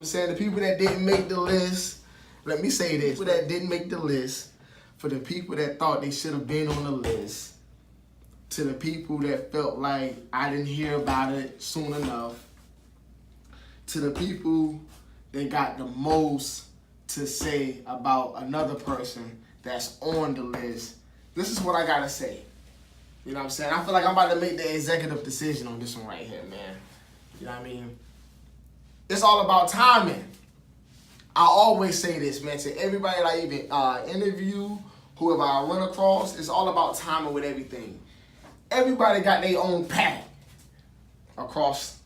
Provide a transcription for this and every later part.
I'm saying the people that didn't make the list, let me say this, people that didn't make the list, for the people that thought they should have been on the list, to the people that felt like I didn't hear about it soon enough, to the people that got the most to say about another person that's on the list, this is what I gotta say. You know what I'm saying? I feel like I'm about to make the executive decision on this one right here, man. You know what I mean? It's all about timing. I always say this, man, to everybody that I even interview, whoever I run across, it's all about timing with everything. Everybody got their own path across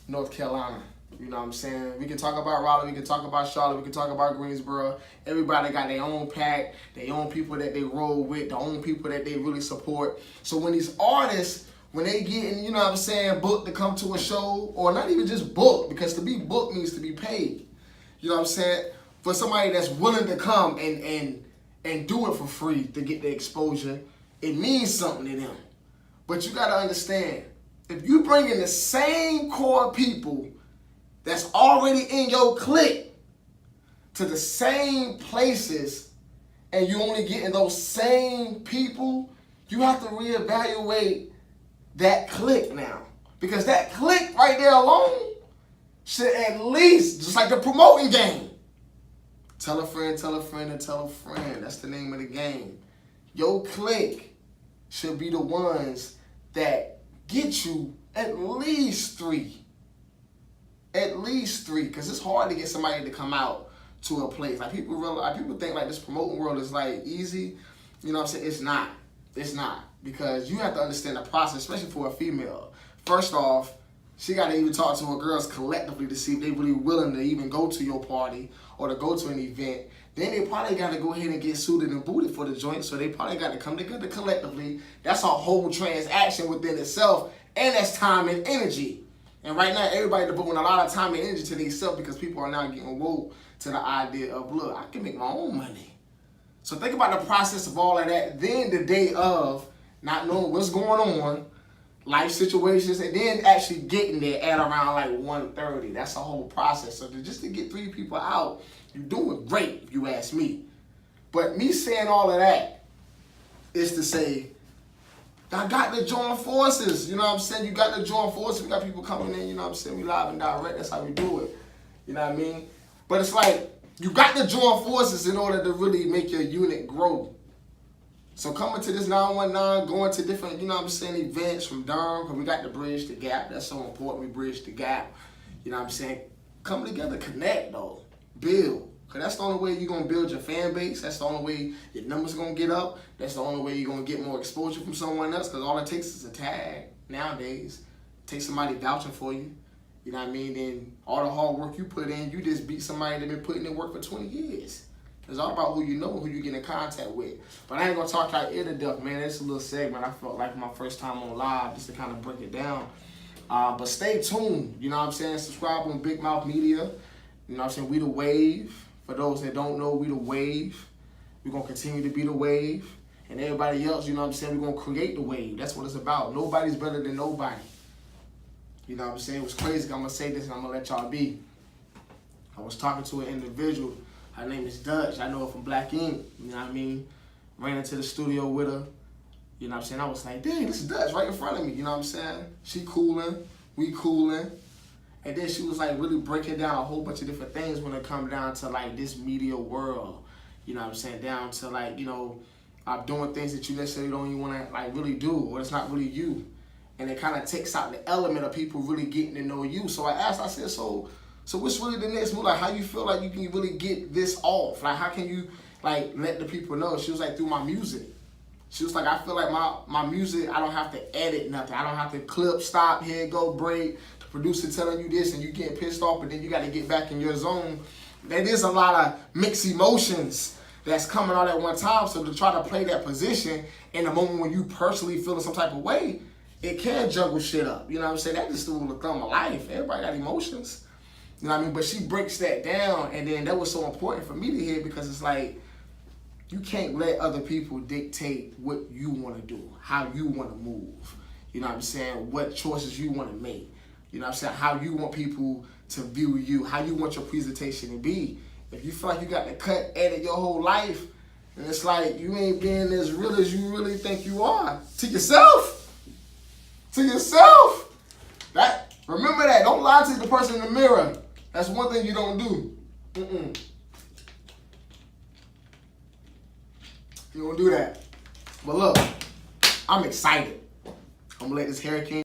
North Carolina. You know what I'm saying? We can talk about Raleigh, we can talk about Charlotte, we can talk about Greensboro. Everybody got their own pack, their own people that they roll with, their own people that they really support. So when these artists, when they getting, you know what I'm saying, booked to come to a show, or not even just booked, because to be booked means to be paid. You know what I'm saying? For somebody that's willing to come and do it for free to get the exposure, it means something to them. But you gotta understand, if you bring in the same core people that's already in your clique to the same places, and you only getting those same people, you have to reevaluate that clique now. Because that clique right there alone should at least, just like the promoting game, tell a friend, tell a friend, and tell a friend. That's the name of the game. Your clique should be the ones that get you at least three. At least three, because it's hard to get somebody to come out to a place. Like people think like this promoting world is like easy. You know what I'm saying? It's not. It's not. Because you have to understand the process, especially for a female. First off, she got to even talk to her girls collectively to see if they really willing to even go to your party or to go to an event. Then they probably got to go ahead and get suited and booted for the joint, so they probably got to come together collectively. That's a whole transaction within itself, and that's time and energy. And right now, everybody devoting a lot of time and energy to themselves because people are now getting woke to the idea of, look, I can make my own money. So think about the process of all of that. Then the day of, not knowing what's going on, life situations, and then actually getting there at around like 1:30. That's a whole process. So just to get 3 people out, you're doing great, if you ask me. But me saying all of that is to say, I got to join forces. You know what I'm saying? You got to join forces. We got people coming in, you know what I'm saying? We live and direct. That's how we do it. You know what I mean? But it's like, you got to join forces in order to really make your unit grow. So coming to this 919, going to different, you know what I'm saying, events from Durham, because we got to bridge the gap. That's so important. We bridge the gap. You know what I'm saying? Come together, connect though. Build. Because that's the only way you're going to build your fan base. That's the only way your numbers going to get up. That's the only way you're going to get more exposure from someone else. Because all it takes is a tag nowadays. Take somebody vouching for you. You know what I mean? Then all the hard work you put in, you just beat somebody that been putting in work for 20 years. It's all about who you know, who you get in contact with. But I ain't going to talk like ear to death, man. It's a little segment. I felt like my first time on live just to kind of break it down. But stay tuned. You know what I'm saying? Subscribe on Big Mouth Media. You know what I'm saying? We the Wave. For those that don't know, we the Wave. We're going to continue to be the Wave. And everybody else, you know what I'm saying, we're going to create the wave. That's what it's about. Nobody's better than nobody. You know what I'm saying? It was crazy. I'm going to say this and I'm going to let y'all be. I was talking to an individual. Her name is Dutch. I know her from Black Ink. You know what I mean? Ran into the studio with her. You know what I'm saying? I was like, dang, this is Dutch right in front of me. You know what I'm saying? She cooling. We cooling. And then she was like really breaking down a whole bunch of different things when it comes down to like this media world. You know what I'm saying? Down to like, you know, doing things that you necessarily don't even want to like really do, or it's not really you. And it kind of takes out the element of people really getting to know you. So I asked, I said, so what's really the next move? Like, how you feel like you can really get this off? Like, how can you like let the people know? She was like, through my music. She was like, I feel like my music, I don't have to edit nothing. I don't have to clip, stop, here, go, break. Producer telling you this and you getting pissed off, but then you got to get back in your zone. There is a lot of mixed emotions that's coming out at one time. So to try to play that position in the moment when you personally feeling some type of way, it can juggle shit up. You know what I'm saying? That's just the rule of thumb of life. Everybody got emotions. You know what I mean? But she breaks that down, and then that was so important for me to hear because it's like, you can't let other people dictate what you want to do, how you want to move. You know what I'm saying? What choices you want to make. You know what I'm saying? How you want people to view you, how you want your presentation to be. If you feel like you got to cut, edit your whole life, and it's like you ain't being as real as you really think you are to yourself. To yourself. Remember that. Don't lie to the person in the mirror. That's one thing you don't do. You don't do that. But look, I'm excited. I'm gonna let this hurricane